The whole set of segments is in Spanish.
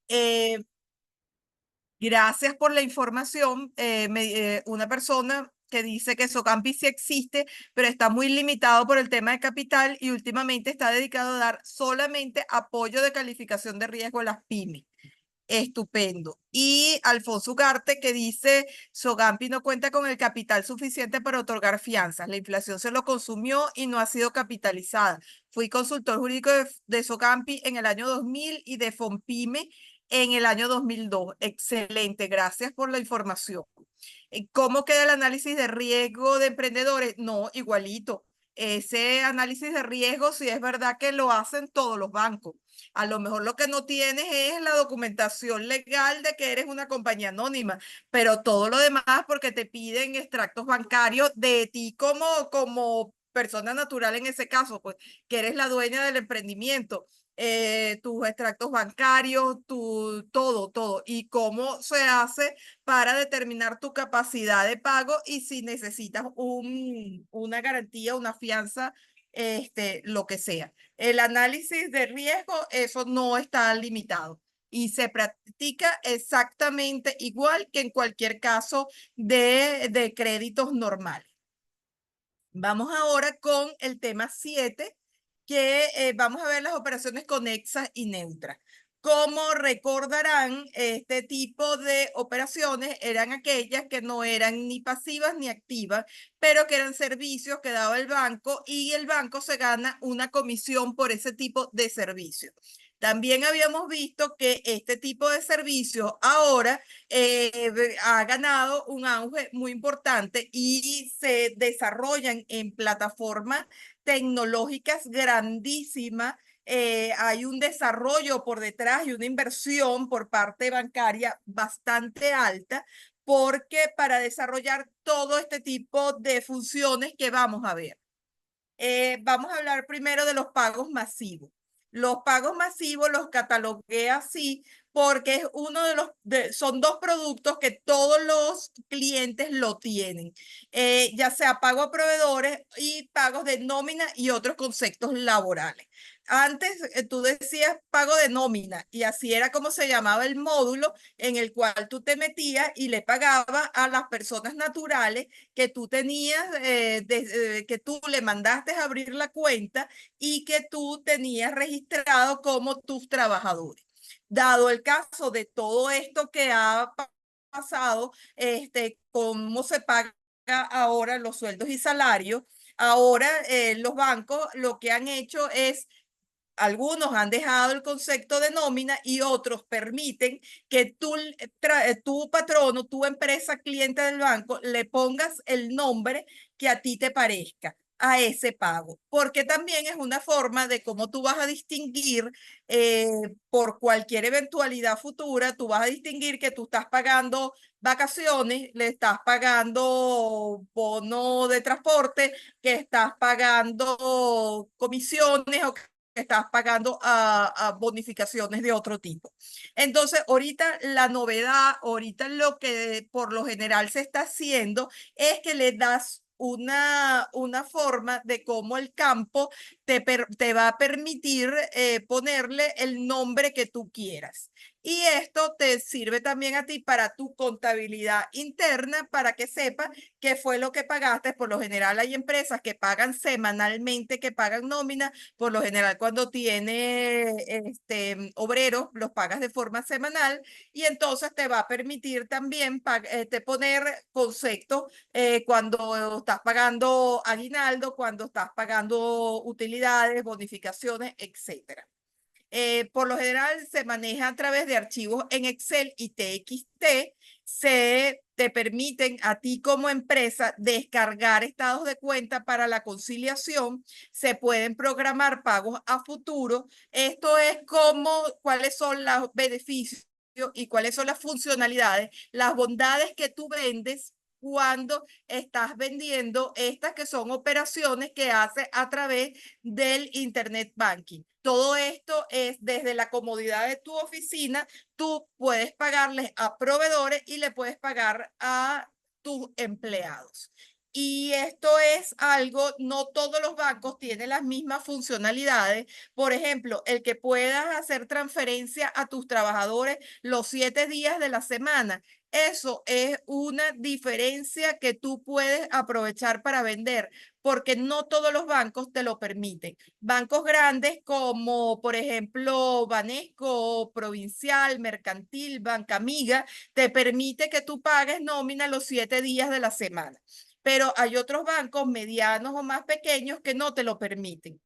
Eh, Gracias por la información. Una persona que dice que Socampi sí existe, pero está muy limitado por el tema de capital y últimamente está dedicado a dar solamente apoyo de calificación de riesgo a las pymes. Estupendo. Y Alfonso Ugarte que dice, Sogampi no cuenta con el capital suficiente para otorgar fianzas. La inflación se lo consumió y no ha sido capitalizada. Fui consultor jurídico de Sogampi en el año 2000 y de Fompime en el año 2002. Excelente, gracias por la información. ¿Cómo queda el análisis de riesgo de emprendedores? No, igualito. Ese análisis de riesgo, sí es verdad que lo hacen todos los bancos. A lo mejor lo que no tienes es la documentación legal de que eres una compañía anónima, pero todo lo demás porque te piden extractos bancarios de ti como persona natural en ese caso, pues que eres la dueña del emprendimiento, tus extractos bancarios, todo, y cómo se hace para determinar tu capacidad de pago y si necesitas una garantía, una fianza, lo que sea. El análisis de riesgo, eso no está limitado y se practica exactamente igual que en cualquier caso de créditos normales. Vamos ahora con el tema 7, que vamos a ver las operaciones conexas y neutras. Como recordarán, este tipo de operaciones eran aquellas que no eran ni pasivas ni activas, pero que eran servicios que daba el banco y el banco se gana una comisión por ese tipo de servicios. También habíamos visto que este tipo de servicios ahora ha ganado un auge muy importante y se desarrollan en plataformas tecnológicas grandísimas. Hay un desarrollo por detrás y una inversión por parte bancaria bastante alta, porque para desarrollar todo este tipo de funciones que vamos a ver. Vamos a hablar primero de los pagos masivos. Los pagos masivos los catalogué así porque es son dos productos que todos los clientes lo tienen, ya sea pago a proveedores y pagos de nómina y otros conceptos laborales. Antes tú decías pago de nómina y así era como se llamaba el módulo en el cual tú te metías y le pagabas a las personas naturales que tú tenías, que tú le mandaste a abrir la cuenta y que tú tenías registrado como tus trabajadores. Dado el caso de todo esto que ha pasado, cómo se paga ahora los sueldos y salarios, ahora los bancos lo que han hecho es algunos han dejado el concepto de nómina y otros permiten que tu patrono, tu empresa cliente del banco, le pongas el nombre que a ti te parezca a ese pago, porque también es una forma de cómo tú vas a distinguir por cualquier eventualidad futura, tú vas a distinguir que tú estás pagando vacaciones, le estás pagando bono de transporte, que estás pagando comisiones o estás pagando a bonificaciones de otro tipo. Entonces, ahorita la novedad, ahorita lo que por lo general se está haciendo es que le das una forma de cómo el campo te va a permitir ponerle el nombre que tú quieras. Y esto te sirve también a ti para tu contabilidad interna, para que sepas qué fue lo que pagaste. Por lo general hay empresas que pagan semanalmente, que pagan nómina. Por lo general, cuando tiene obreros, los pagas de forma semanal y entonces te va a permitir también poner conceptos cuando estás pagando aguinaldo, cuando estás pagando utilidades, bonificaciones, etcétera. Por lo general se maneja a través de archivos en Excel y TXT. Te permiten a ti como empresa descargar estados de cuenta para la conciliación. Se pueden programar pagos a futuro. Esto es como cuáles son los beneficios y cuáles son las funcionalidades, las bondades que tú vendes cuando estás vendiendo estas que son operaciones que haces a través del Internet Banking. Todo esto es desde la comodidad de tu oficina. Tú puedes pagarles a proveedores y le puedes pagar a tus empleados. Y esto es algo, no todos los bancos tienen las mismas funcionalidades. Por ejemplo, el que puedas hacer transferencia a tus trabajadores los 7 días de la semana. Eso es una diferencia que tú puedes aprovechar para vender, porque no todos los bancos te lo permiten. Bancos grandes como, por ejemplo, Banesco, Provincial, Mercantil, Banca Amiga, te permite que tú pagues nómina los 7 días de la semana, pero hay otros bancos medianos o más pequeños que no te lo permiten.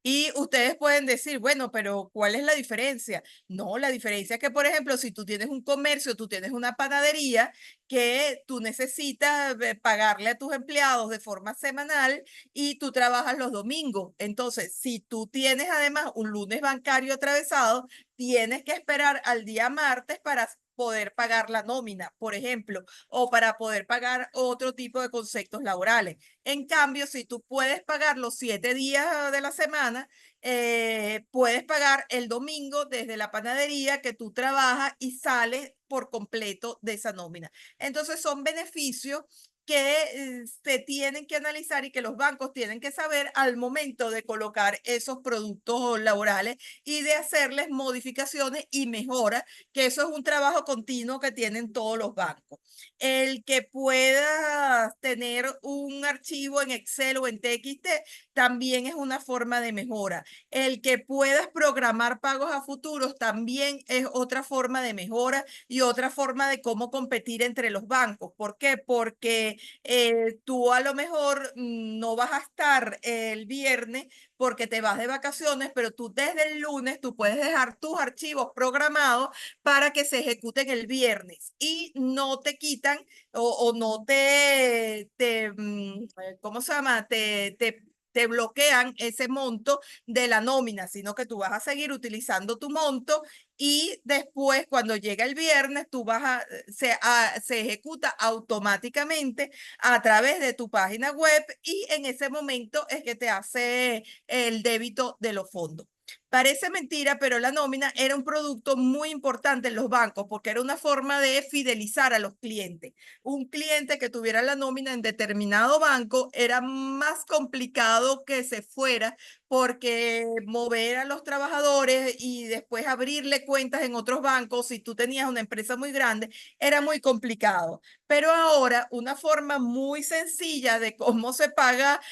Y ustedes pueden decir, bueno, pero ¿cuál es la diferencia? No, la diferencia es que, por ejemplo, si tú tienes un comercio, tú tienes una panadería que tú necesitas pagarle a tus empleados de forma semanal y tú trabajas los domingos. Entonces, si tú tienes además un lunes bancario atravesado, tienes que esperar al día martes para poder pagar la nómina, por ejemplo, o para poder pagar otro tipo de conceptos laborales. En cambio, si tú puedes pagar los 7 días de la semana, puedes pagar el domingo desde la panadería que tú trabajas y sales por completo de esa nómina. Entonces son beneficios que se tienen que analizar y que los bancos tienen que saber al momento de colocar esos productos laborales y de hacerles modificaciones y mejoras, que eso es un trabajo continuo que tienen todos los bancos. El que pueda tener un archivo en Excel o en TXT también es una forma de mejora. El que puedas programar pagos a futuros también es otra forma de mejora y otra forma de cómo competir entre los bancos. ¿Por qué? Porque tú a lo mejor no vas a estar el viernes porque te vas de vacaciones, pero tú desde el lunes tú puedes dejar tus archivos programados para que se ejecuten el viernes y no te quitan o no ¿cómo se llama? Te bloquean ese monto de la nómina, sino que tú vas a seguir utilizando tu monto y después cuando llega el viernes tú se ejecuta automáticamente a través de tu página web y en ese momento es que te hace el débito de los fondos. Parece mentira, pero la nómina era un producto muy importante en los bancos porque era una forma de fidelizar a los clientes. Un cliente que tuviera la nómina en determinado banco era más complicado que se fuera porque mover a los trabajadores y después abrirle cuentas en otros bancos, si tú tenías una empresa muy grande, era muy complicado. Pero ahora una forma muy sencilla de cómo se paga,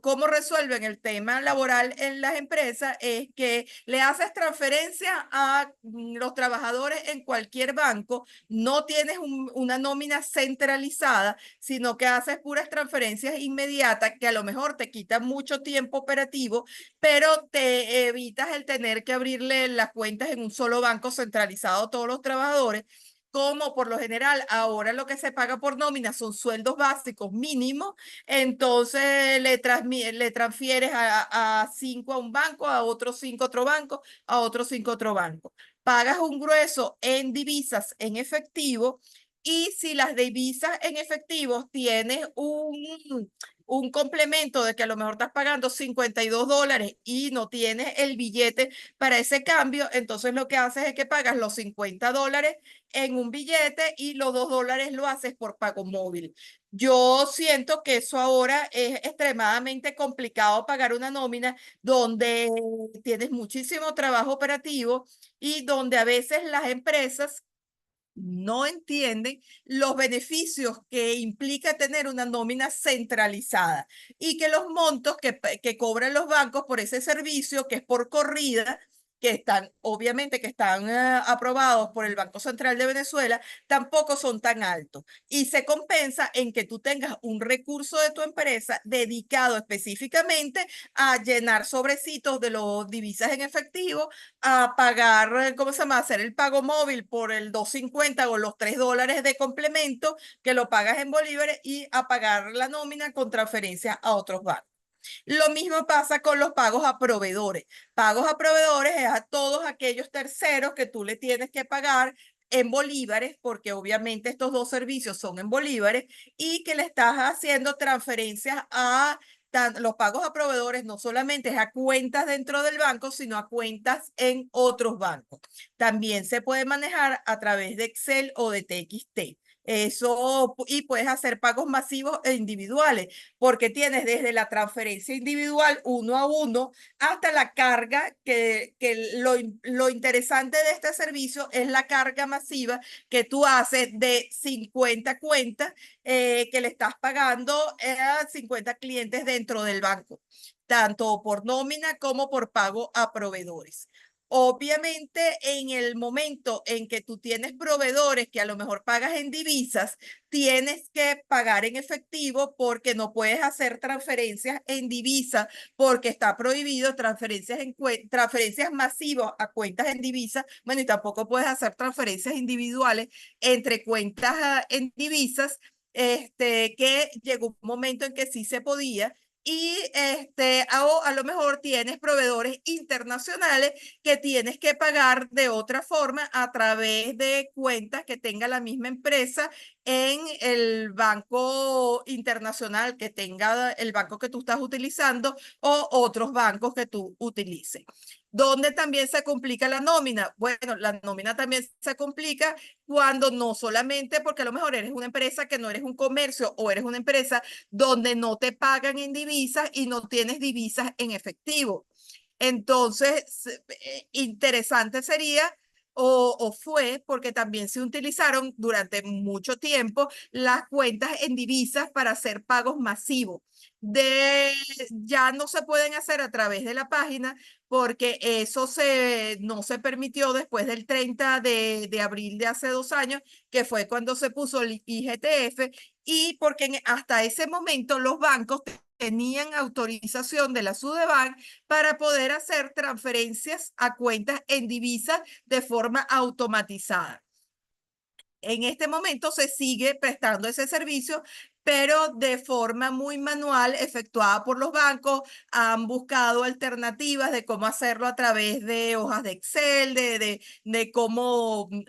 cómo resuelven el tema laboral en las empresas es que le haces transferencia a los trabajadores en cualquier banco, no tienes una nómina centralizada, sino que haces puras transferencias inmediatas que a lo mejor te quitan mucho tiempo operativo, pero te evitas el tener que abrirle las cuentas en un solo banco centralizado a todos los trabajadores. Como por lo general ahora lo que se paga por nómina son sueldos básicos mínimos, entonces le transfieres a 5 a un banco, a otros 5 a otro banco, a otros 5 a otro banco. Pagas un grueso en divisas en efectivo y si las divisas en efectivo tienes un complemento de que a lo mejor estás pagando $52 y no tienes el billete para ese cambio, entonces lo que haces es que pagas los $50 en un billete y los $2 lo haces por pago móvil. Yo siento que eso ahora es extremadamente complicado pagar una nómina donde tienes muchísimo trabajo operativo y donde a veces las empresas no entienden los beneficios que implica tener una nómina centralizada y que los montos que cobran los bancos por ese servicio, que es por corrida, que están, obviamente, que están aprobados por el Banco Central de Venezuela, tampoco son tan altos. Y se compensa en que tú tengas un recurso de tu empresa dedicado específicamente a llenar sobrecitos de los divisas en efectivo, a pagar, ¿cómo se llama? Hacer el pago móvil por el 2.50 o los $3 de complemento que lo pagas en bolívares y a pagar la nómina con transferencia a otros bancos. Lo mismo pasa con los pagos a proveedores. Pagos a proveedores es a todos aquellos terceros que tú le tienes que pagar en bolívares, porque obviamente estos dos servicios son en bolívares, y que le estás haciendo transferencias a los pagos a proveedores, no solamente es a cuentas dentro del banco, sino a cuentas en otros bancos. También se puede manejar a través de Excel o de TXT. Y puedes hacer pagos masivos e individuales, porque tienes desde la transferencia individual uno a uno hasta la carga, lo interesante de este servicio es la carga masiva que tú haces de 50 cuentas que le estás pagando a 50 clientes dentro del banco, tanto por nómina como por pago a proveedores. Obviamente, en el momento en que tú tienes proveedores que a lo mejor pagas en divisas, tienes que pagar en efectivo porque no puedes hacer transferencias en divisas porque está prohibido transferencias masivas a cuentas en divisas. Bueno, y tampoco puedes hacer transferencias individuales entre cuentas en divisas, que llegó un momento en que sí se podía. Y a lo mejor tienes proveedores internacionales que tienes que pagar de otra forma a través de cuentas que tenga la misma empresa en el banco internacional que tenga el banco que tú estás utilizando o otros bancos que tú utilices. ¿Dónde también se complica la nómina? Bueno, la nómina también se complica cuando no solamente porque a lo mejor eres una empresa que no eres un comercio o eres una empresa donde no te pagan en divisas y no tienes divisas en efectivo. Entonces, interesante sería o fue porque también se utilizaron durante mucho tiempo las cuentas en divisas para hacer pagos masivos. Ya no se pueden hacer a través de la página porque no se permitió después del 30 de abril de hace 2 años, que fue cuando se puso el IGTF, y porque hasta ese momento los bancos tenían autorización de la Sudebank para poder hacer transferencias a cuentas en divisas de forma automatizada. En este momento se sigue prestando ese servicio, pero de forma muy manual, efectuada por los bancos. Han buscado alternativas de cómo hacerlo a través de hojas de Excel, de cómo